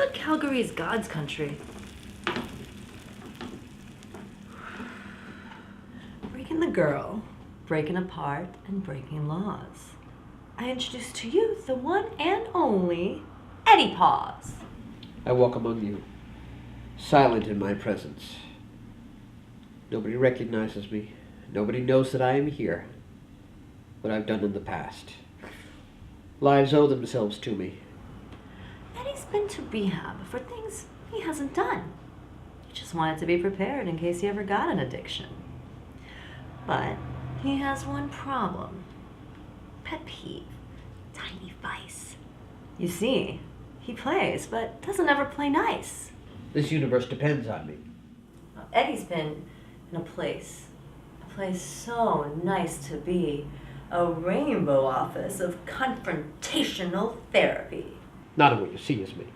said Calgary's God's country? Breaking the girl, breaking apart, and breaking laws. I introduce to you the one and only Eddie Paws. I walk among you, silent in my presence. Nobody recognizes me. Nobody knows that I am here. What I've done in the past. Lives owe themselves to me. Eddie's been to rehab for things he hasn't done. He just wanted to be prepared in case he ever got an addiction. But he has one problem. Pet peeve. Tiny vice. You see, he plays, but doesn't ever play nice. This universe depends on me. Eddie's been in a place so nice to be. A rainbow office of confrontational therapy. Not in what you see as me.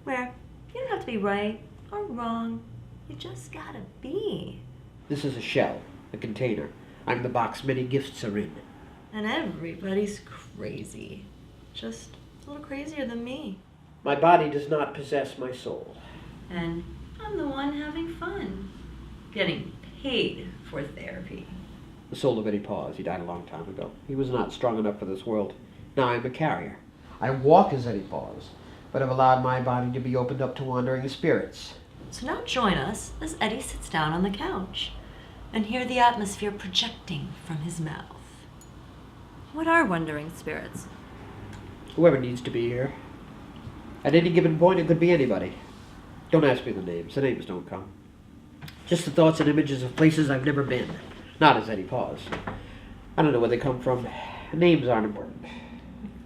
Where you don't have to be right or wrong. You just gotta be. This is a shell, a container. I'm the box many gifts are in. And everybody's crazy. Just a little crazier than me. My body does not possess my soul. And I'm the one having fun. Getting paid for therapy. The soul of Eddie Paws, he died a long time ago. He was not strong enough for this world. Now I'm a carrier. I walk as Eddie Paws, but have allowed my body to be opened up to wandering spirits. So now join us as Eddie sits down on the couch and hear the atmosphere projecting from his mouth. What are wandering spirits? Whoever needs to be here. At any given point, it could be anybody. Don't ask me the names. The names don't come. Just the thoughts and images of places I've never been. Not as Eddie Paws. I don't know where they come from. Names aren't important.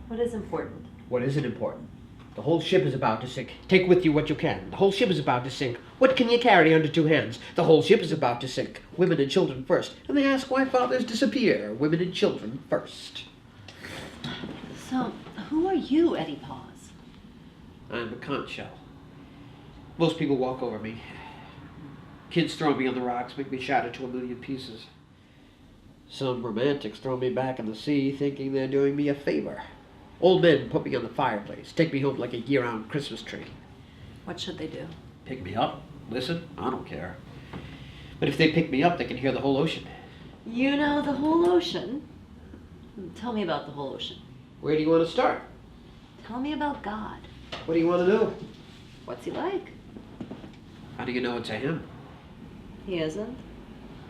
What is important? What isn't important? The whole ship is about to sink. Take with you what you can. The whole ship is about to sink. What can you carry under two hands? The whole ship is about to sink. Women and children first. And they ask why fathers disappear. Women and children first. So, who are you, Eddie Paws? I'm a conch shell. Most people walk over me. Kids throw me on the rocks, make me shatter to a million pieces. Some romantics throw me back in the sea, thinking they're doing me a favor. Old men put me on the fireplace, take me home like a year-round Christmas tree. What should they do? Pick me up? Listen? I don't care. But if they pick me up, they can hear the whole ocean. You know the whole ocean? Tell me about the whole ocean. Where do you want to start? Tell me about God. What do you want to know? What's he like? How do you know it's a him? He isn't.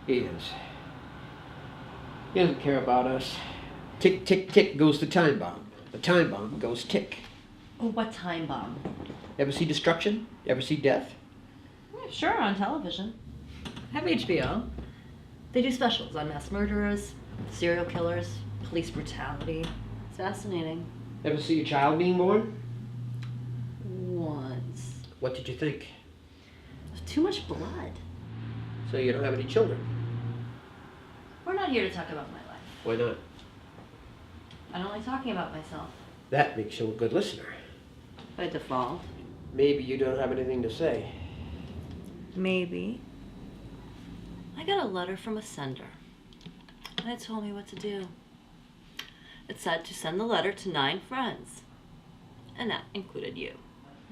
He is. He doesn't care about us. Tick, tick, tick goes the time bomb. The time bomb goes tick. Oh, what time bomb? Ever see destruction? Ever see death? Yeah, sure, on television. I have HBO. They do specials on mass murderers, serial killers, police brutality. It's fascinating. Ever see a child being born? Once. What did you think? Too much blood. So you don't have any children? We're not here to talk about my life. Why not? I don't like talking about myself. That makes you a good listener. By default. Maybe you don't have anything to say. Maybe. I got a letter from a sender, and it told me what to do. It said to send the letter to 9 friends, and that included you.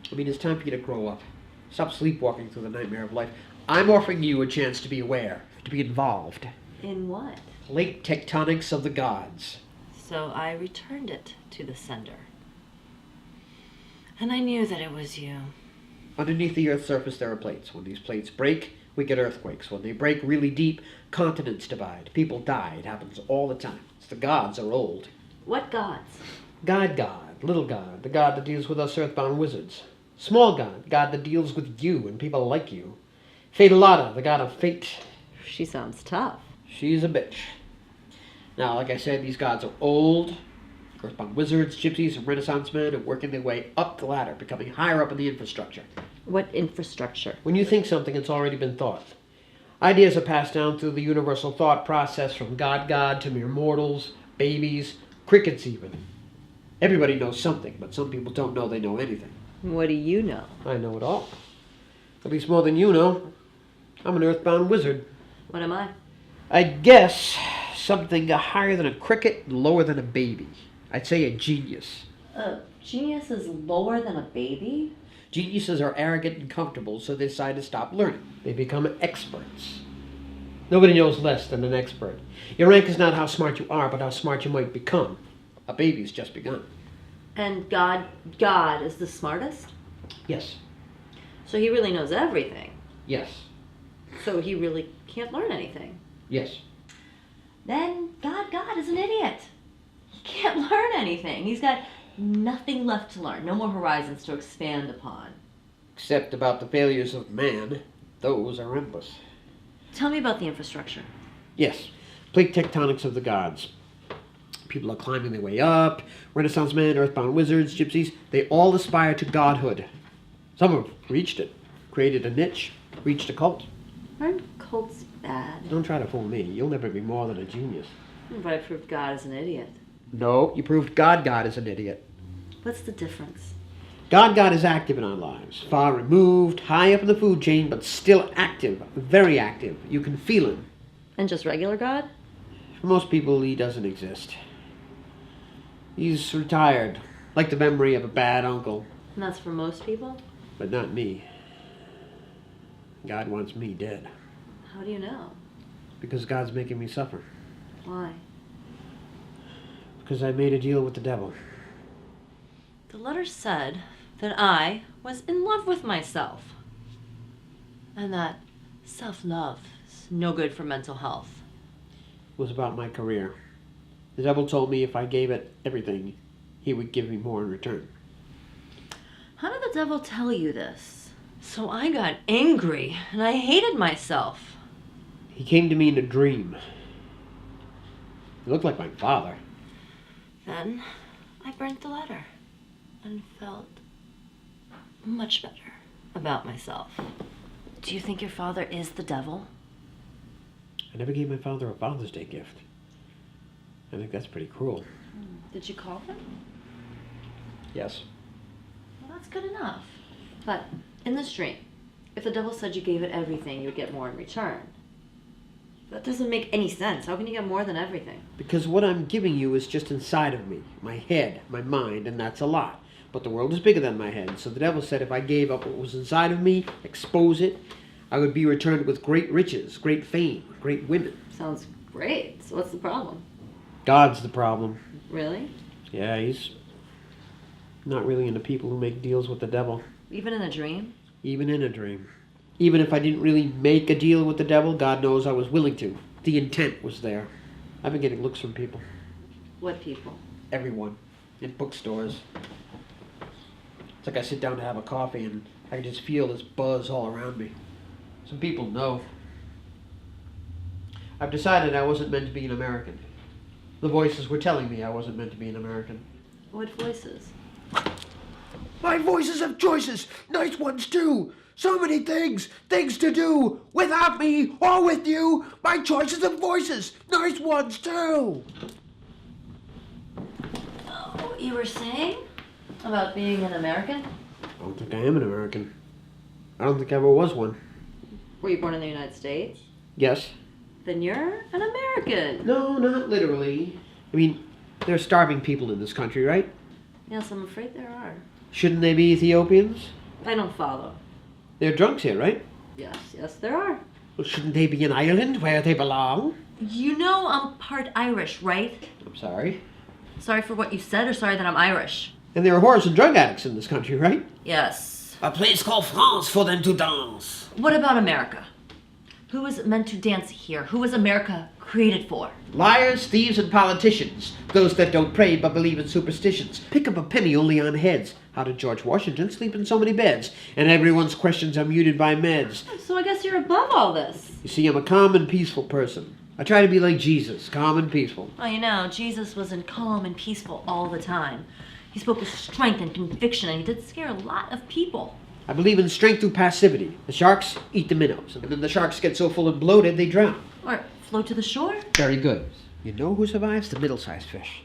I mean, it's time for you to grow up. Stop sleepwalking through the nightmare of life. I'm offering you a chance to be aware, to be involved. In what? Late tectonics of the gods. So I returned it to the sender. And I knew that it was you. Underneath the Earth's surface there are plates. When these plates break, we get earthquakes. When they break really deep, continents divide. People die. It happens all the time. It's the gods are old. What gods? God, little God, the God that deals with us earthbound wizards. Small God, God that deals with you and people like you. Fatalata, the God of fate. She sounds tough. She's a bitch. Now, like I said, these gods are old. Earthbound wizards, gypsies, and Renaissance men are working their way up the ladder, becoming higher up in the infrastructure. What infrastructure? When you think something, it's already been thought. Ideas are passed down through the universal thought process from God to mere mortals, babies, crickets even. Everybody knows something, but some people don't know they know anything. What do you know? I know it all. At least more than you know. I'm an earthbound wizard. What am I? I guess something higher than a cricket and lower than a baby. I'd say a genius. A genius is lower than a baby? Geniuses are arrogant and comfortable, so they decide to stop learning. They become experts. Nobody knows less than an expert. Your rank is not how smart you are, but how smart you might become. A baby's just begun. And God is the smartest? Yes. So he really knows everything. Yes. So he really can't learn anything. Yes. Then God is an idiot. He can't learn anything. He's got nothing left to learn. No more horizons to expand upon. Except about the failures of man. Those are endless. Tell me about the infrastructure. Yes. Plate tectonics of the gods. People are climbing their way up. Renaissance men, earthbound wizards, gypsies. They all aspire to godhood. Some have reached it. Created a niche. Reached a cult. Aren't cults bad? Don't try to fool me. You'll never be more than a genius. But I proved God is an idiot. No, you proved God is an idiot. What's the difference? God is active in our lives. Far removed, high up in the food chain, but still active. Very active. You can feel him. And just regular God? For most people, he doesn't exist. He's retired, like the memory of a bad uncle. And that's for most people? But not me. God wants me dead. How do you know? Because God's making me suffer. Why? Because I made a deal with the devil. The letter said that I was in love with myself. And that self-love is no good for mental health. It was about my career. The devil told me if I gave it everything, he would give me more in return. How did the devil tell you this? So I got angry and I hated myself. He came to me in a dream. He looked like my father. Then I burnt the letter and felt much better about myself. Do you think your father is the devil? I never gave my father a Father's Day gift. I think that's pretty cruel. Did you call him? Yes. Well, that's good enough. But in this dream, if the devil said you gave it everything, you would get more in return. That doesn't make any sense. How can you get more than everything? Because what I'm giving you is just inside of me, my head, my mind, and that's a lot. But the world is bigger than my head, so the devil said if I gave up what was inside of me, expose it, I would be returned with great riches, great fame, great women. Sounds great. So what's the problem? God's the problem. Really? Yeah, he's not really into people who make deals with the devil. Even in a dream? Even in a dream. Even if I didn't really make a deal with the devil, God knows I was willing to. The intent was there. I've been getting looks from people. What people? Everyone. In bookstores. It's like I sit down to have a coffee and I can just feel this buzz all around me. Some people know. I've decided I wasn't meant to be an American. The voices were telling me I wasn't meant to be an American. What voices? My voices have choices, nice ones too. So many things to do, without me or with you. My choices of voices, nice ones too. Oh, you were saying about being an American? I don't think I am an American. I don't think I ever was one. Were you born in the United States? Yes. Then you're an American. No, not literally. I mean, there are starving people in this country, right? Yes, I'm afraid there are. Shouldn't they be Ethiopians? I don't follow. There are drunks here, right? Yes, there are. Well, shouldn't they be in Ireland, where they belong? You know I'm part Irish, right? I'm sorry. Sorry for what you said, or sorry that I'm Irish? And there are whores and drug addicts in this country, right? Yes. A place called France for them to dance. What about America? Who is meant to dance here? Who is America created for? Liars, thieves, and politicians. Those that don't pray but believe in superstitions. Pick up a penny only on heads. How did George Washington sleep in so many beds? And everyone's questions are muted by meds. So I guess you're above all this. You see, I'm a calm and peaceful person. I try to be like Jesus, calm and peaceful. Well, you know, Jesus wasn't calm and peaceful all the time. He spoke with strength and conviction, and he did scare a lot of people. I believe in strength through passivity. The sharks eat the minnows, and then the sharks get so full and bloated they drown. Or float to the shore. Very good. You know who survives? The middle-sized fish.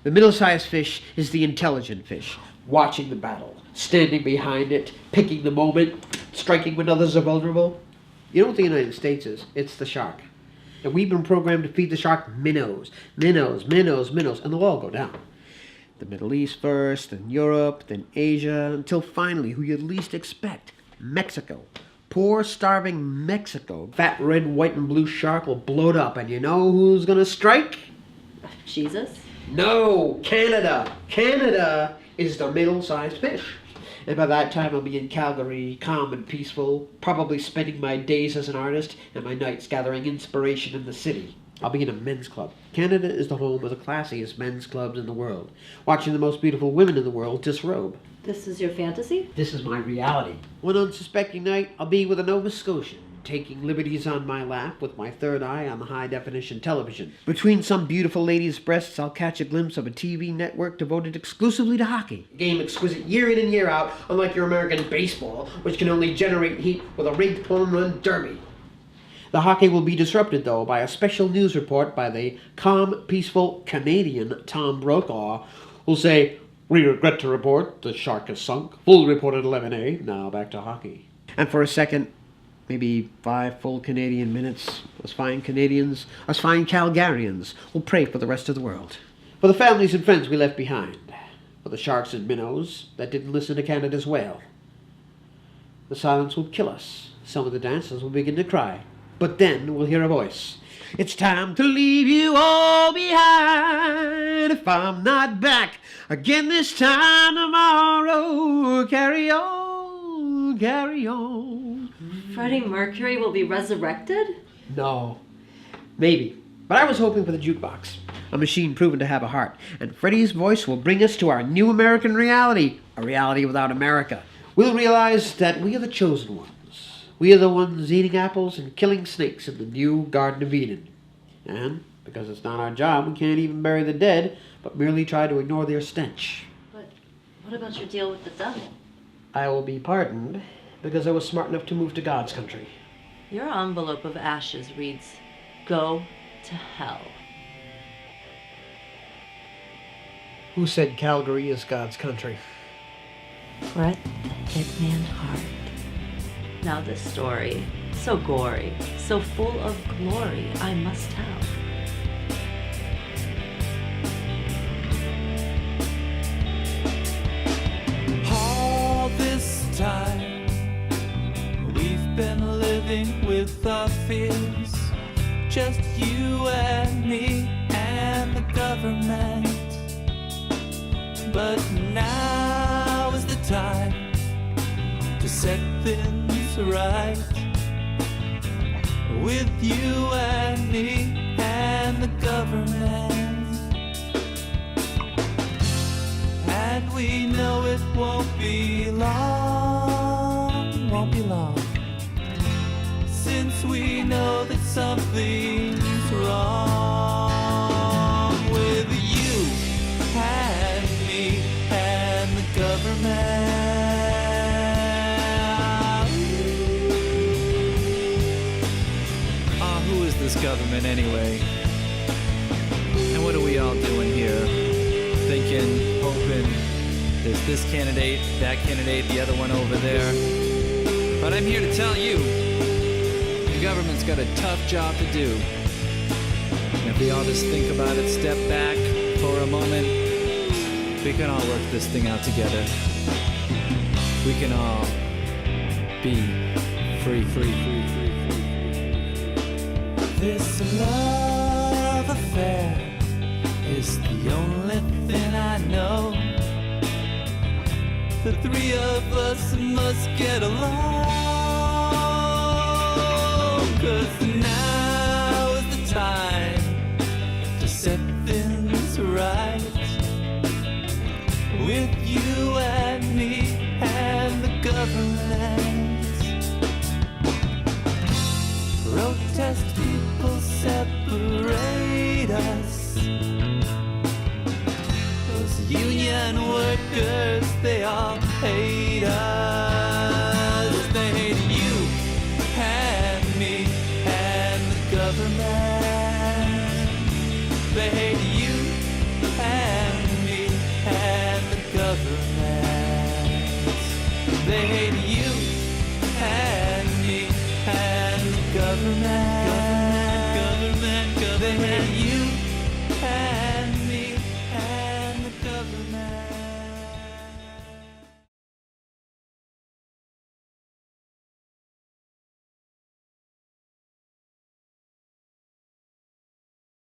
The middle-sized fish is the intelligent fish, watching the battle, standing behind it, picking the moment, striking when others are vulnerable. You know what the United States is? It's the shark. And we've been programmed to feed the shark minnows, minnows, minnows, minnows, and they'll all go down. The Middle East first, then Europe, then Asia, until finally, who you'd least expect, Mexico. Poor, starving Mexico. Fat red, white, and blue shark will bloat up, and you know who's gonna strike? Jesus? No, Canada. Canada is the middle-sized fish. And by that time I'll be in Calgary, calm and peaceful, probably spending my days as an artist and my nights gathering inspiration in the city. I'll be in a men's club. Canada is the home of the classiest men's clubs in the world, watching the most beautiful women in the world disrobe. This is your fantasy? This is my reality. One unsuspecting night, I'll be with a Nova Scotian, taking liberties on my lap with my third eye on the high-definition television. Between some beautiful lady's breasts, I'll catch a glimpse of a TV network devoted exclusively to hockey. A game exquisite year in and year out, unlike your American baseball, which can only generate heat with a rigged home run derby. The hockey will be disrupted, though, by a special news report by the calm, peaceful Canadian Tom Brokaw, who'll say, "We regret to report the Shark has sunk. Full report at 11A. Now back to hockey." And for a second, maybe 5 full Canadian minutes, us fine Canadians, us fine Calgarians, will pray for the rest of the world. For the families and friends we left behind. For the sharks and minnows that didn't listen to Canada's wail. The silence will kill us. Some of the dancers will begin to cry. But then we'll hear a voice. "It's time to leave you all behind. If I'm not back again this time tomorrow, carry on, carry on." Freddie Mercury will be resurrected? No. Maybe. But I was hoping for the jukebox. A machine proven to have a heart. And Freddie's voice will bring us to our new American reality. A reality without America. We'll realize that we are the chosen ones. We are the ones eating apples and killing snakes in the new Garden of Eden. And, because it's not our job, we can't even bury the dead, but merely try to ignore their stench. But what about your deal with the devil? I will be pardoned because I was smart enough to move to God's country. Your envelope of ashes reads, "Go to hell." Who said Calgary is God's country? Brett the Hitman Hart. Now this story, so gory, so full of glory, I must tell. All this time, we've been living with our fears. Just you and me and the government. But now is the time to set things right with you and me and the government. And we know it won't be long, since we know that something's wrong with you and me and the government. Who is this government anyway? And what are we all doing here? Thinking, hoping, there's this candidate, that candidate, the other one over there. But I'm here to tell you, the government's got a tough job to do. And if we all just think about it, step back for a moment, we can all work this thing out together. We can all be free. This love affair is the only thing I know. The three of us must get along, 'cause now is the time to set things right with you and me and the government. Protest people separate us. Those union workers, they all hate us. They hate you and me and the government. They hate you and me and the government. They hate you and me and the government. They hate you